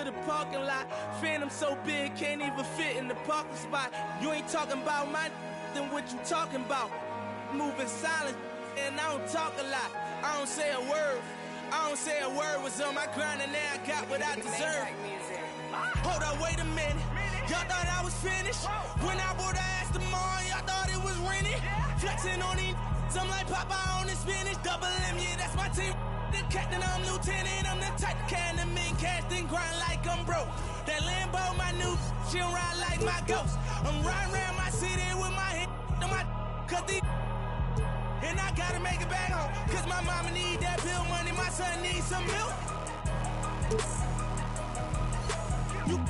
the parking lot. Phantom so big, can't even fit in the parking spot. You ain't talking about my then what you talking about? Moving silent, and I don't talk a lot. I don't say a word. I don't say a word. Was on my grind and now I got what I deserve. Hold up, wait a minute. Y'all thought I was finished? When I bought the ass tomorrow, y'all thought it was rented? Flexing on these, I'm like Popeye on the spinach. Double M, yeah, that's my team. The captain, I'm lieutenant. I'm the type of kind of mean cast and grind like I'm broke. That Lambo, my new, she don't ride like my ghost. I'm riding around my city with my head on my, cause these, and I gotta make it back home. Cause my mama need that bill money, my son needs some milk. You.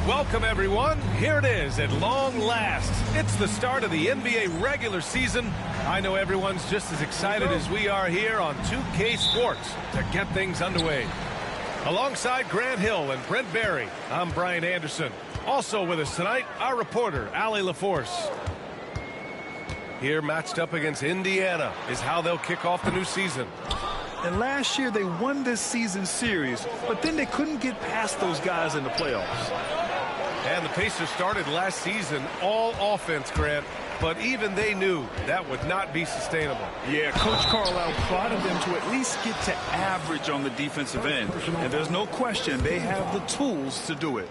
Welcome, everyone. Here it is at long last. It's the start of the NBA regular season. I know everyone's just as excited as we are here on 2K Sports to get things underway. Alongside Grant Hill and Brent Barry, I'm Brian Anderson. Also with us tonight, our reporter, Allie LaForce. Here matched up against Indiana is how they'll kick off the new season. And last year they won this season series, but then they couldn't get past those guys in the playoffs. And the Pacers started last season all offense, Grant, but even they knew that would not be sustainable. Yeah, Coach Carlisle prodded them to at least get to average on the defensive end. And there's no question they have the tools to do it.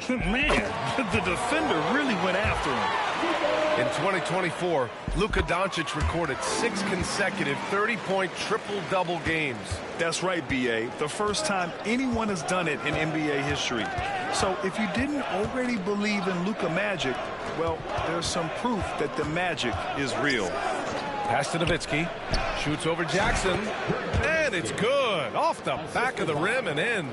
Man, the defender really went after him. In 2024, Luka Doncic recorded 6 consecutive 30-point triple-double games. That's right, B.A. The first time anyone has done it in NBA history. So if you didn't already believe in Luka Magic, well, there's some proof that the magic is real. Pass to Nowitzki. Shoots over Jackson. And it's good. Off the back of the rim and in.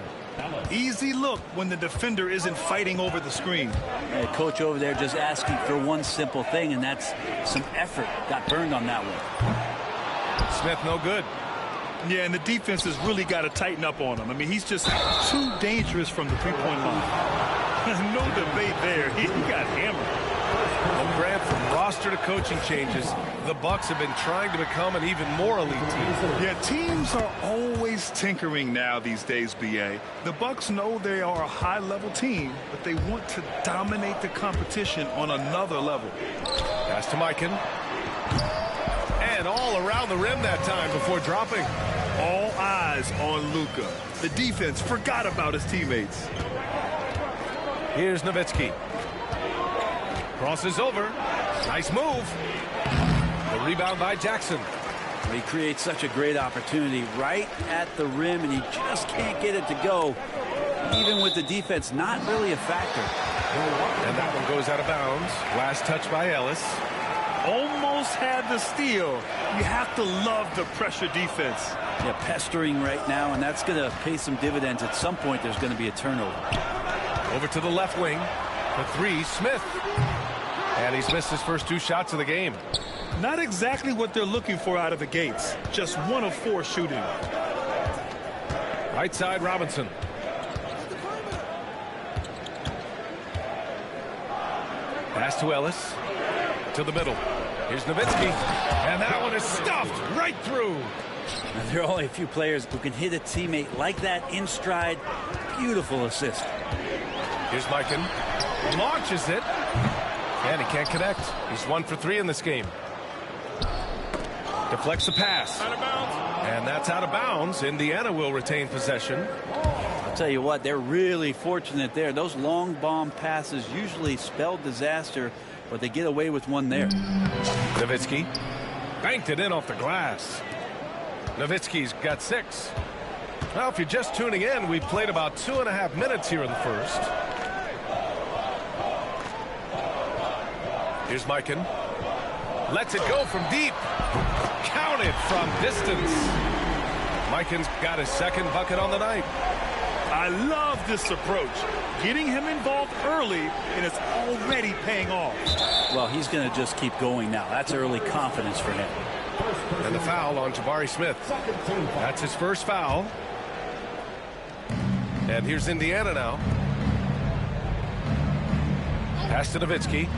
Easy look when the defender isn't fighting over the screen. The coach over there just asking for one simple thing, and that's some effort. Got burned on that one. Smith no good. Yeah, and the defense has really got to tighten up on him. I mean, he's just too dangerous from the three-point line. No debate there. He got hammered. Well, Grant, from roster to coaching changes, the Bucks have been trying to become an even more elite team. Yeah, teams are always tinkering now these days, B.A. The Bucks know they are a high-level team, but they want to dominate the competition on another level. Pass to Mikan. And all around the rim that time before dropping. All eyes on Luka. The defense forgot about his teammates. Here's Nowitzki. Crosses over. Nice move. The rebound by Jackson. He creates such a great opportunity right at the rim, and he just can't get it to go, even with the defense not really a factor. And that one goes out of bounds. Last touch by Ellis. Almost had the steal. You have to love the pressure defense. Yeah, pestering right now, and that's going to pay some dividends. At some point, there's going to be a turnover. Over to the left wing. The three, Smith. And he's missed his first 2 shots of the game. Not exactly what they're looking for out of the gates. Just 1 of 4 shooting. Right side, Robinson. Pass to Ellis. To the middle. Here's Nowitzki. And that one is stuffed right through. Now, there are only a few players who can hit a teammate like that in stride. Beautiful assist. Here's Mikan. Launches it. And he can't connect. He's 1 for 3 in this game. Deflects the pass. Out of bounds. And that's out of bounds. Indiana will retain possession. I'll tell you what, they're really fortunate there. Those long bomb passes usually spell disaster, but they get away with one there. Nowitzki banked it in off the glass. Nowitzki's got 6. Well, if you're just tuning in, we played about 2.5 minutes here in the first. Here's Mikan. Lets it go from deep. Counted from distance. Mikan's got his second bucket on the night. I love this approach. Getting him involved early, and it's already paying off. Well, he's going to just keep going now. That's early confidence for him. And the foul on Jabari Smith. That's his first foul. And here's Indiana now. Pass to Nowitzki.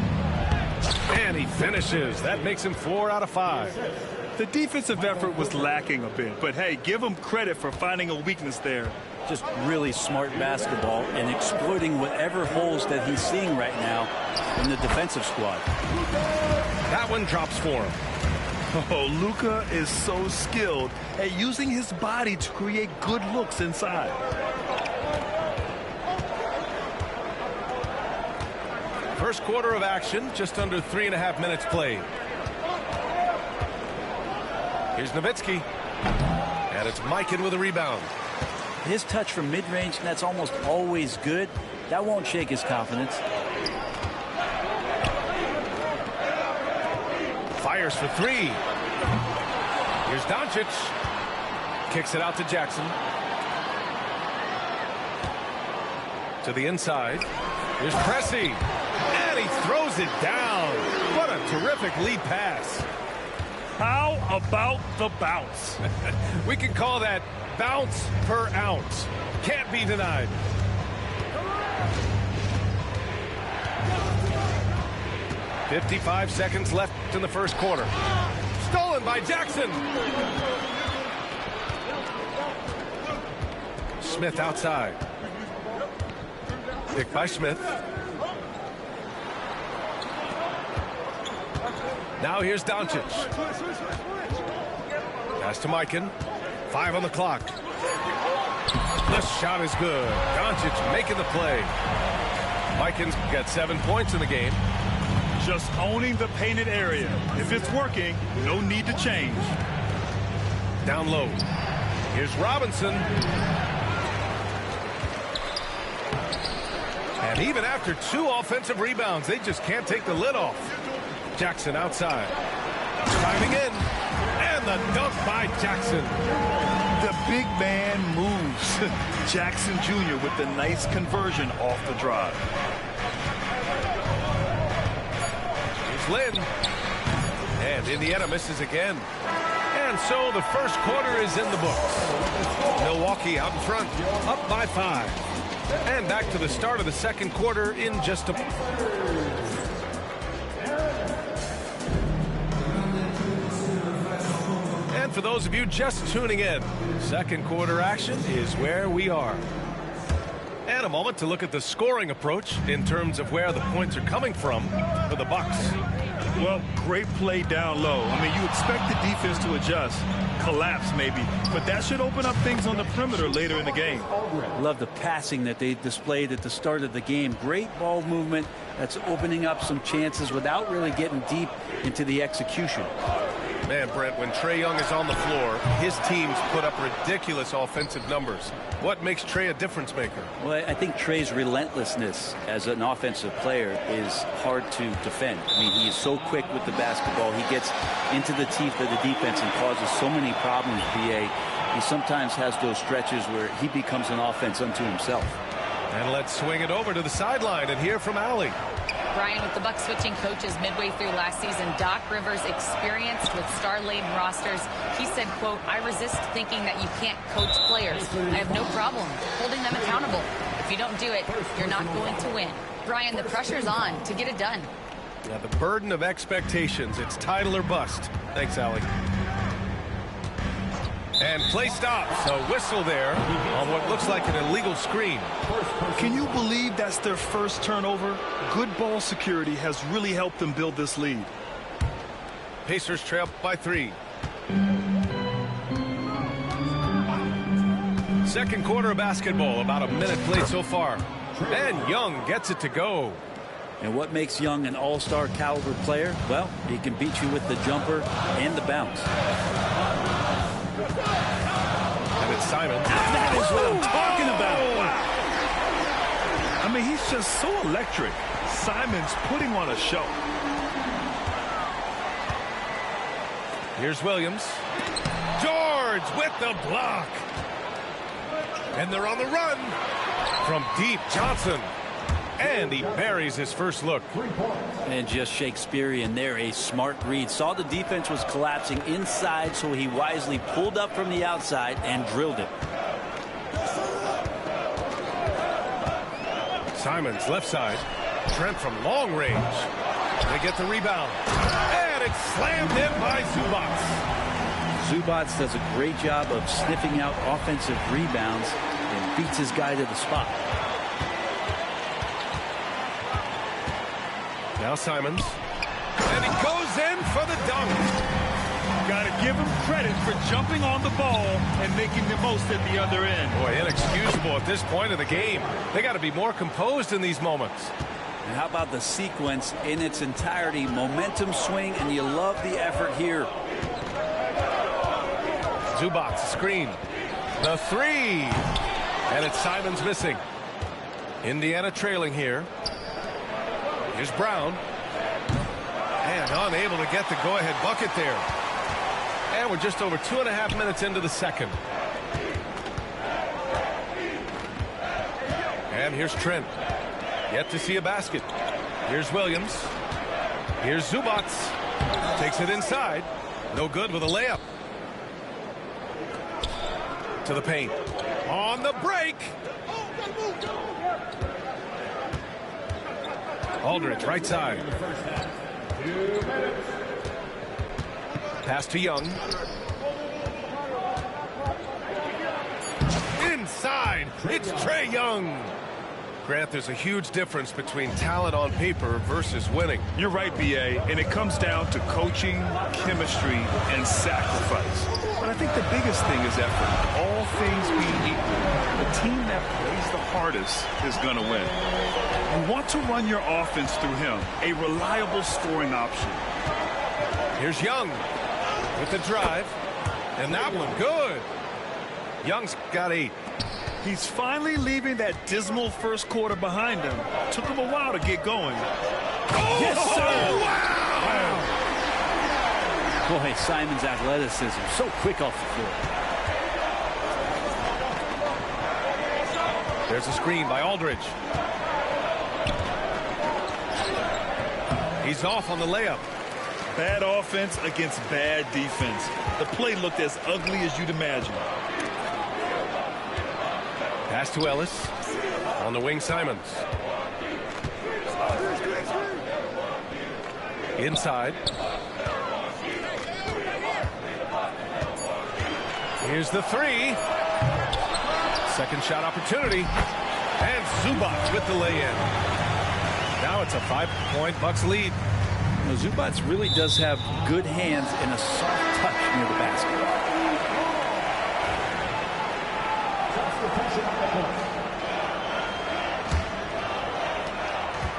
And he finishes. That makes him 4 out of 5. The defensive effort was lacking a bit, but hey, give him credit for finding a weakness there. Just really smart basketball and exploiting whatever holes that he's seeing right now in the defensive squad. That one drops for him. Oh, Luka is so skilled at using his body to create good looks inside. First quarter of action, just under 3.5 minutes played. Here's Nowitzki. And it's Mikan with a rebound. His touch from mid-range, that's almost always good. That won't shake his confidence. Fires for 3. Here's Doncic. Kicks it out to Jackson. To the inside. Here's Pressey. And he throws it down. What a terrific lead pass. How about the bounce? We can call that bounce per ounce. Can't be denied. .55 seconds left in the first quarter. Stolen by Jackson. Smith outside. Picked by Smith. Now here's Doncic. Pass to Mikan. 5 on the clock. The shot is good. Doncic making the play. Mikan's got 7 points in the game. Just owning the painted area. If it's working, no need to change. Down low. Here's Robinson. And even after 2 offensive rebounds, they just can't take the lid off. Jackson outside. Driving in. And the dunk by Jackson. The big man moves. Jackson Jr. with the nice conversion off the drive. Here's Lynn. And Indiana misses again. And so the first quarter is in the books. Milwaukee out in front, up by 5. And back to the start of the second quarter in just a... And for those of you just tuning in, second quarter action is where we are. And a moment to look at the scoring approach in terms of where the points are coming from for the Bucks. Well, great play down low. I mean, you expect the defense to adjust, collapse maybe, but that should open up things on the perimeter later in the game. Love the passing that they displayed at the start of the game. Great ball movement that's opening up some chances without really getting deep into the execution. Man, Brent, when Trae Young is on the floor, his teams put up ridiculous offensive numbers. What makes Trae a difference maker? Well, I think Trae's relentlessness as an offensive player is hard to defend. I mean, he is so quick with the basketball. He gets into the teeth of the defense and causes so many problems, BA. He sometimes has those stretches where he becomes an offense unto himself. And let's swing it over to the sideline and hear from Allie. Brian, with the Bucks switching coaches midway through last season, Doc Rivers, experienced with star-laden rosters, he said, quote, "I resist thinking that you can't coach players. I have no problem holding them accountable. If you don't do it, you're not going to win." Brian, the pressure's on to get it done. Yeah, the burden of expectations. It's title or bust. Thanks, Allie. And play stops. A whistle there on what looks like an illegal screen. Can you believe that's their first turnover? Good ball security has really helped them build this lead. Pacers trail by 3. Second quarter of basketball, about a minute played so far. And Young gets it to go. And what makes Young an all-star caliber player? Well, he can beat you with the jumper and the bounce. And it's Simons. That is what I'm talking about. Wow. I mean, he's just so electric. Simons putting on a show. Here's Williams. George with the block. And they're on the run. From deep, Johnson. And he buries his first look. And just Shakespearean there, a smart read. Saw the defense was collapsing inside, so he wisely pulled up from the outside and drilled it. Simons left side. Trent from long range. They get the rebound. And it's slammed in by Zubac. Zubac does a great job of sniffing out offensive rebounds and beats his guy to the spot. Now Simons. And he goes in for the dunk. Got to give him credit for jumping on the ball and making the most at the other end. Boy, inexcusable at this point of the game. They got to be more composed in these moments. And how about the sequence in its entirety? Momentum swing, and you love the effort here. Zubac, screen. The 3. And it's Simons missing. Indiana trailing here. Here's Brown. And unable to get the go-ahead bucket there. And we're just over 2.5 minutes into the second. And here's Trent. Yet to see a basket. Here's Williams. Here's Zubac. Takes it inside. No good with a layup. To the paint. On the break. Aldridge, right side. Pass to Young. Inside, it's Trae Young. Grant, there's a huge difference between talent on paper versus winning. You're right, B.A., and it comes down to coaching, chemistry, and sacrifice. But I think the biggest thing is effort. All things being equal, the team that plays the hardest is going to win. You want to run your offense through him, a reliable scoring option. Here's Young with the drive, and that one good. Young's got 8. He's finally leaving that dismal first quarter behind him. Took him a while to get going. Oh, yes, sir! Wow! Boy, Simons' athleticism, so quick off the floor. There's a screen by Aldridge. He's off on the layup. Bad offense against bad defense. The play looked as ugly as you'd imagine. Pass to Ellis. On the wing, Simons. Inside. Here's the three. Second shot opportunity. And Zubac with the lay-in. Now it's a 5-point Bucks lead. You know, Zubac really does have good hands and a soft touch near the basket.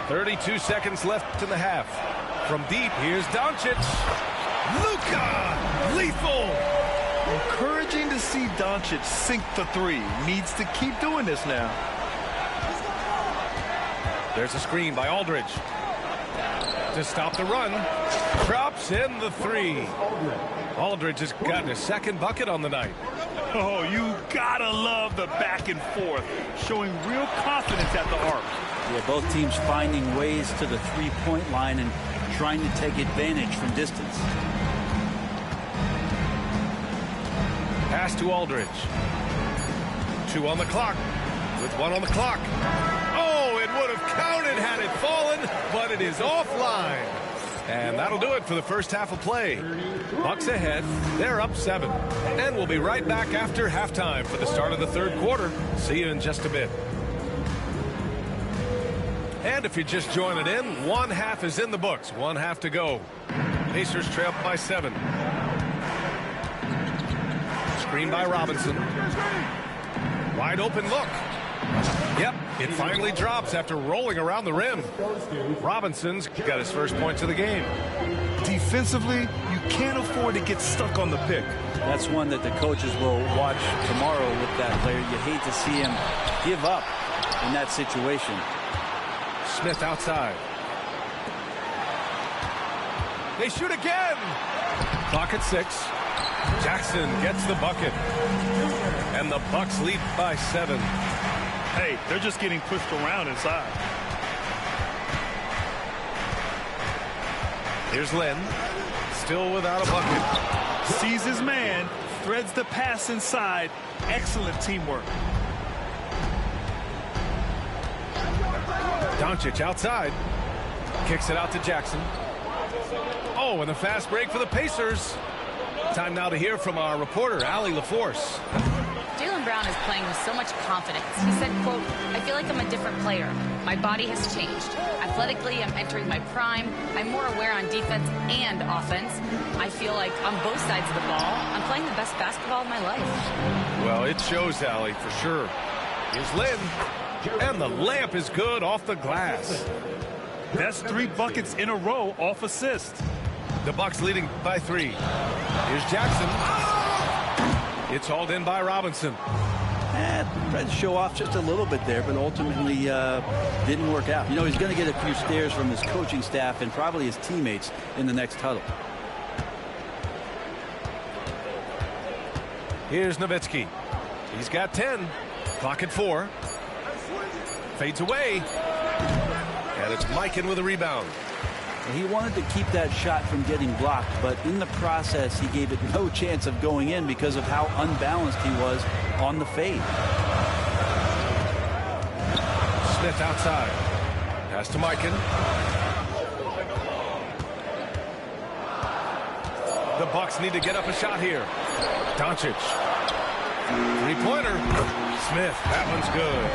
32 seconds left in the half. From deep, here's Doncic. Luka, lethal. Encouraging to see Doncic sink the three. Needs to keep doing this now. There's a screen by Aldridge. To stop the run. Drops in the three. Aldridge has gotten a second bucket on the night. Oh, you gotta love the back and forth. Showing real confidence at the arc. Yeah, both teams finding ways to the three-point line and trying to take advantage from distance. Pass to Aldridge. 2 on the clock. With 1 on the clock. Oh, it would have counted had it fallen, but it is offline. And that'll do it for the first half of play. Bucks ahead. They're up 7. And we'll be right back after halftime for the start of the third quarter. See you in just a bit. And if you're just joining in, one half is in the books. One half to go. Pacers trail by 7. Screen by Robinson. Wide open look. Yep, it finally drops after rolling around the rim. Robinson's got his first points of the game. Defensively, you can't afford to get stuck on the pick. That's one that the coaches will watch tomorrow with that player. You hate to see him give up in that situation. Smith outside. They shoot again. Clock at 6. Jackson gets the bucket. And the Bucks lead by 7. Hey, they're just getting pushed around inside. Here's Len. Still without a bucket. Sees his man. Threads the pass inside. Excellent teamwork. Doncic outside. Kicks it out to Jackson. Oh, and a fast break for the Pacers. Time now to hear from our reporter, Allie LaForce. Jaylen Brown is playing with so much confidence. He said, quote, I feel like I'm a different player. My body has changed. Athletically, I'm entering my prime. I'm more aware on defense and offense. I feel like on both sides of the ball, I'm playing the best basketball of my life. Well, it shows, Allie, for sure. Here's Lynn. And the layup is good off the glass. That's 3 buckets in a row off assist. The Bucks leading by 3. Here's Jackson. It's hauled in by Robinson. Tried to show off just a little bit there, but ultimately didn't work out. You know, he's going to get a few stares from his coaching staff and probably his teammates in the next huddle. Here's Nowitzki. He's got 10. Clock at 4. Fades away. And it's Mikan with a rebound. He wanted to keep that shot from getting blocked, but in the process, he gave it no chance of going in because of how unbalanced he was on the fade. Smith outside. Pass to Mikan. The Bucks need to get up a shot here. Doncic. Three-pointer. Smith, that one's good.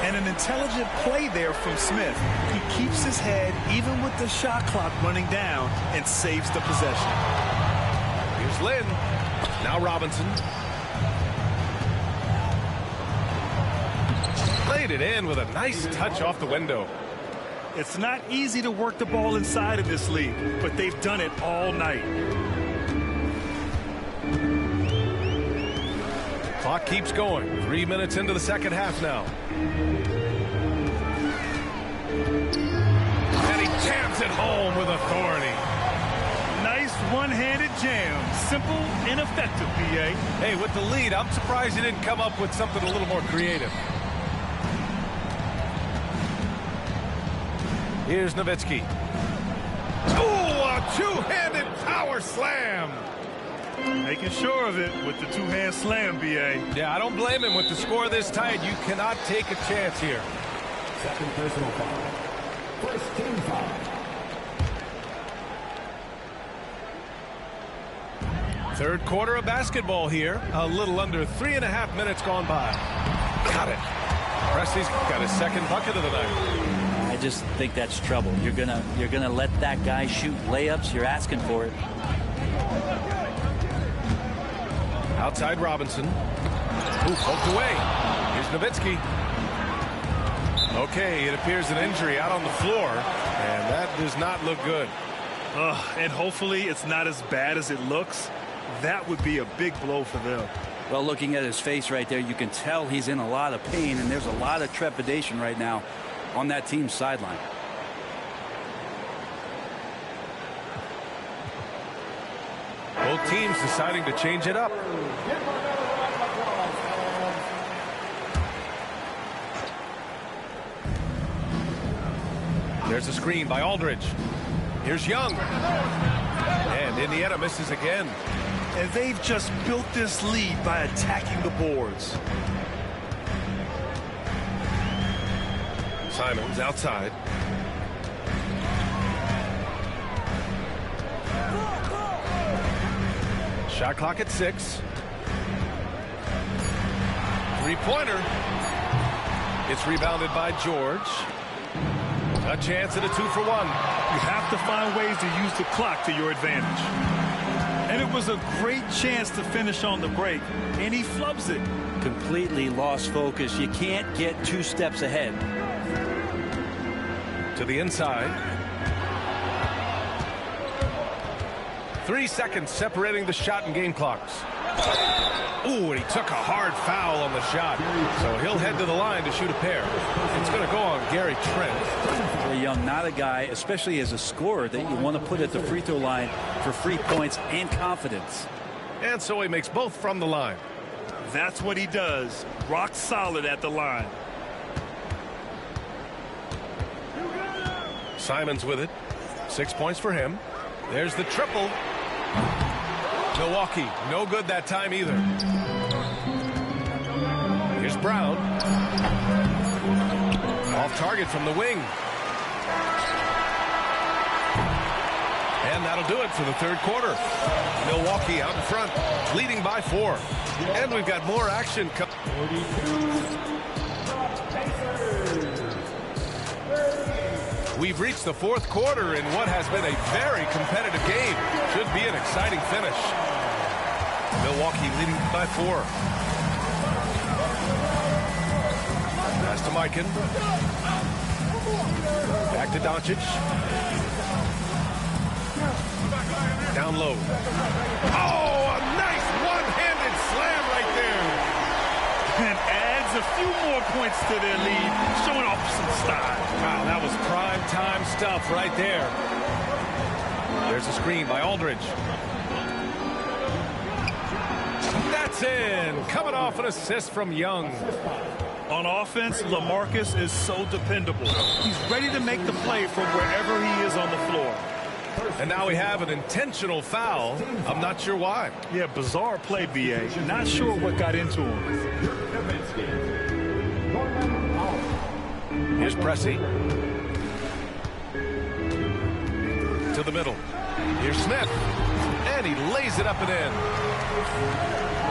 And an intelligent play there from Smith. He keeps his head even with the shot clock running down and saves the possession. Here's Lynn. Now Robinson. Laid it in with a nice touch off the window. It's not easy to work the ball inside of this league, but they've done it all night. Clock keeps going. 3 minutes into the second half now. And he jams it home with authority. Nice one-handed jam. Simple and effective, B.A. Hey, with the lead, I'm surprised he didn't come up with something a little more creative. Here's Nowitzki. Oh, a two-handed power slam. Making sure of it with the two-hand slam, B.A. Yeah, I don't blame him. With the score this tight, you cannot take a chance here. Second personal foul. First team foul. Third quarter of basketball here. A little under 3.5 minutes gone by. Got it. Presti's got his second bucket of the night. I just think that's trouble. You're gonna let that guy shoot layups. You're asking for it. Outside Robinson. Ooh, poked away. Here's Nowitzki. Okay, it appears an injury out on the floor, and that does not look good. And hopefully it's not as bad as it looks. That would be a big blow for them. Well, looking at his face right there, you can tell he's in a lot of pain, and there's a lot of trepidation right now on that team's sideline. Both teams deciding to change it up. There's a screen by Aldridge. Here's Young. And Indiana misses again. And they've just built this lead by attacking the boards. Simons outside. Shot clock at 6. Three-pointer. It's rebounded by George. A chance at a 2-for-1. You have to find ways to use the clock to your advantage. And it was a great chance to finish on the break, and he flubs it. Completely lost focus. You can't get 2 steps ahead. To the inside. 3 seconds separating the shot and game clocks. Ooh, and he took a hard foul on the shot. So he'll head to the line to shoot a pair. It's going to go on Gary Trent. Well, Young, not a guy, especially as a scorer, that you want to put at the free throw line for free points and confidence. And so he makes both from the line. That's what he does. Rock solid at the line. Simons with it. 6 points for him. There's the triple. Milwaukee, no good that time either. Here's Brown. Off target from the wing. And that'll do it for the third quarter. Milwaukee out in front, leading by 4. And we've got more action coming. We've reached the fourth quarter in what has been a very competitive game. Should be an exciting finish. Milwaukee leading by 4. Pass to Mikan. Back to Doncic. Down low. Oh, a nice one-handed slam right there. And adds a few more points to their lead, showing off some style. Wow, that was prime time stuff right there. There's a screen by Aldridge. That's in. Coming off an assist from Young. On offense, LaMarcus is so dependable. He's ready to make the play from wherever he is on the floor. And now we have an intentional foul. I'm not sure why. Yeah, bizarre play, B.A. Not sure what got into him. Here's Presti. To the middle. Here's Smith. And he lays it up and in.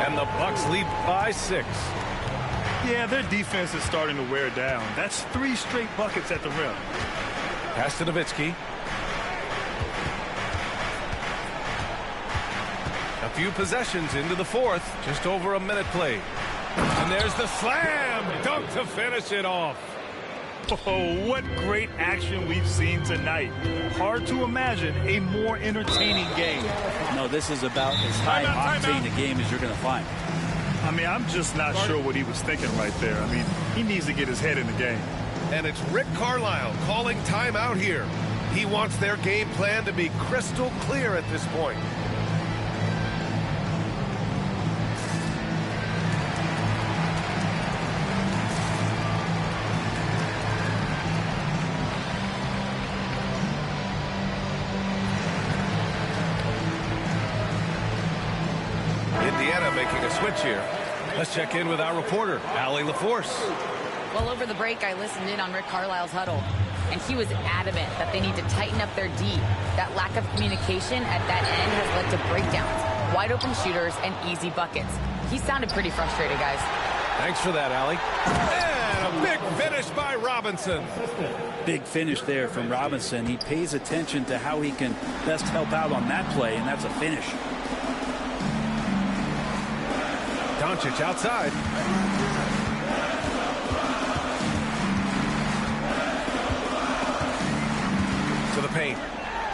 And the Bucks lead by 6. Yeah, their defense is starting to wear down. That's 3 straight buckets at the rim. Pass to Nowitzki. A few possessions into the fourth. Just over a minute played. And there's the slam dunk to finish it off. Oh, what great action we've seen tonight. Hard to imagine a more entertaining game. No, this is about as high-octane a game as you're going to find. I mean, I'm just not sure what he was thinking right there. I mean, he needs to get his head in the game. And it's Rick Carlisle calling timeout here. He wants their game plan to be crystal clear at this point. making a switch here. Let's check in with our reporter, Allie LaForce. Well, over the break, I listened in on Rick Carlisle's huddle, and he was adamant that they need to tighten up their D. That lack of communication at that end has led to breakdowns, wide open shooters, and easy buckets. He sounded pretty frustrated, guys. Thanks for that, Allie. And a big finish by Robinson. Big finish there from Robinson. He pays attention to how he can best help out on that play, and that's a finish. Doncic outside. To the paint.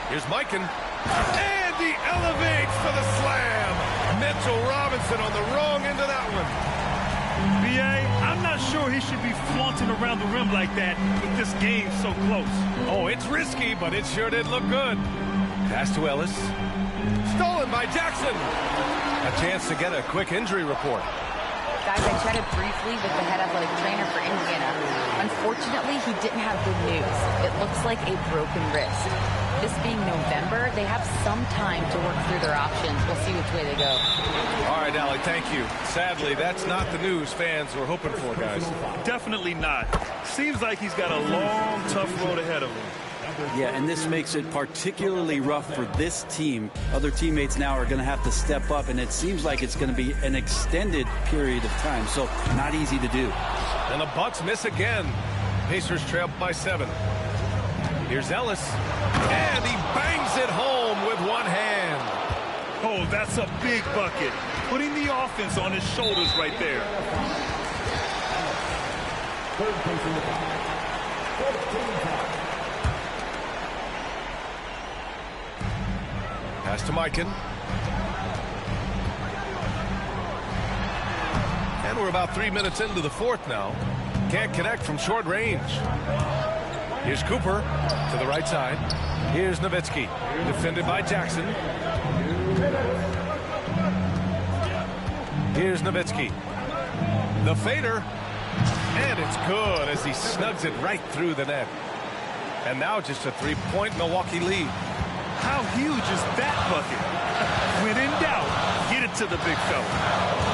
Here's Mikan. And he elevates for the slam. Mitchell Robinson on the wrong end of that one. B.A., I'm not sure he should be flaunting around the rim like that with this game so close. Oh, it's risky, but it sure did look good. Pass to Ellis. Stolen by Jackson. A chance to get a quick injury report. Guys, I chatted briefly with the head athletic trainer for Indiana. Unfortunately, he didn't have good news. It looks like a broken wrist. This being November, they have some time to work through their options. We'll see which way they go. All right, Allie, thank you. Sadly, that's not the news fans were hoping for, guys. Definitely not. Seems like he's got a long, tough road ahead of him. Yeah, and this makes it particularly rough for this team. Other teammates now are going to have to step up, and it seems like it's going to be an extended period of time, so not easy to do. And the Bucks miss again. Pacers trail by 7. Here's Ellis, and he bangs it home with one hand. Oh, that's a big bucket. Putting the offense on his shoulders right there. Third place in the foul. 14 foul. Pass to Mikan. And we're about 3 minutes into the fourth now. Can't connect from short range. Here's Cooper to the right side. Here's Nowitzki, defended by Jackson. Here's Nowitzki. The fader. And it's good as he snugs it right through the net. And now just a 3-point Milwaukee lead. How huge is that bucket? When in doubt, get it to the big fella.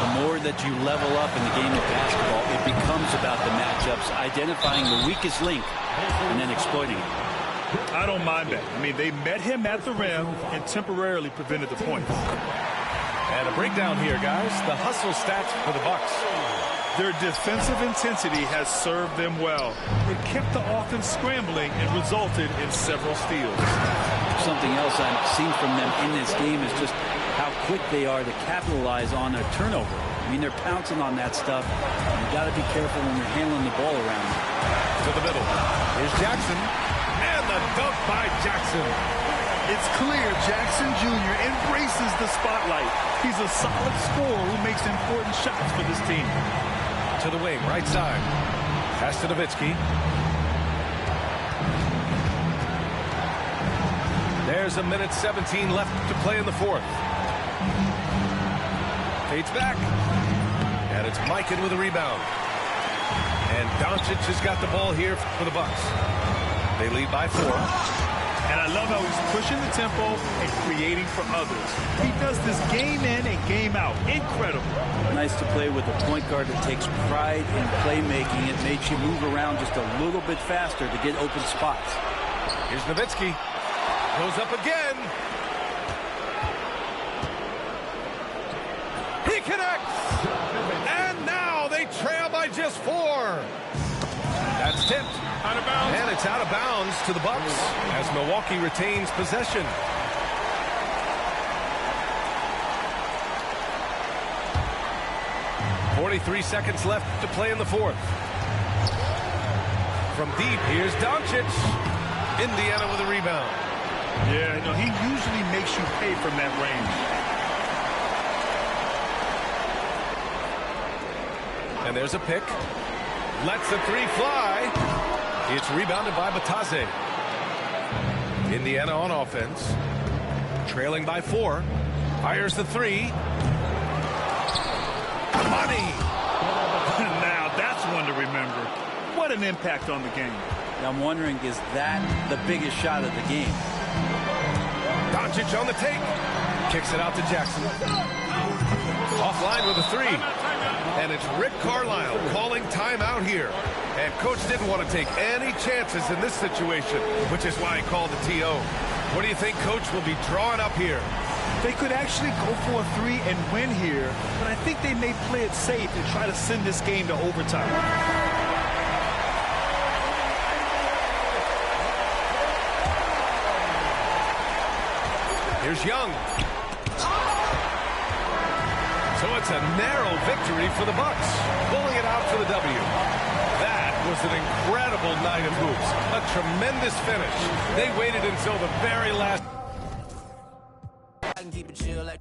The more that you level up in the game of basketball, it becomes about the matchups, identifying the weakest link, and then exploiting it. I don't mind that. I mean, they met him at the rim and temporarily prevented the points. And a breakdown here, guys. The hustle stats for the Bucks. Their defensive intensity has served them well. It kept the offense scrambling and resulted in several steals. Something else I've seen from them in this game is just how quick they are to capitalize on a turnover. I mean, they're pouncing on that stuff. You got to be careful when you're handling the ball around. To the middle. Here's Jackson. And the dunk by Jackson. It's clear Jackson Jr. embraces the spotlight. He's a solid scorer who makes important shots for this team. To the wing, right side. Pass to Nowitzki. There's a minute 17 left to play in the fourth. Fades back. And it's Mikan with a rebound. And Doncic has got the ball here for the Bucks. They lead by 4. And I love how he's pushing the tempo and creating for others. He does this game in and game out. Incredible. Nice to play with a point guard that takes pride in playmaking. It makes you move around just a little bit faster to get open spots. Here's Nowitzki. Goes up again. He connects. And now they trail by just 4. That's tipped. Out of bounds. And it's out of bounds to the Bucks as Milwaukee retains possession. .43 seconds left to play in the fourth. From deep, here's Doncic. Indiana with a rebound. Yeah, no, he usually makes you pay from that range. And there's a pick. Lets the 3 fly. It's rebounded by Batase. Indiana on offense. Trailing by 4. Fires the 3. Money! Now that's one to remember. What an impact on the game. I'm wondering, is that the biggest shot of the game? Doncic on the take. Kicks it out to Jackson. Offline with a three. And it's Rick Carlisle calling timeout here. And Coach didn't want to take any chances in this situation, which is why he called the TO. What do you think Coach will be drawing up here? They could actually go for a three and win here, but I think they may play it safe and try to send this game to overtime. Here's Young. So it's a narrow victory for the Bucks, pulling it out for the W. That was an incredible night of hoops. A tremendous finish. They waited until the very last. I can keep it chill like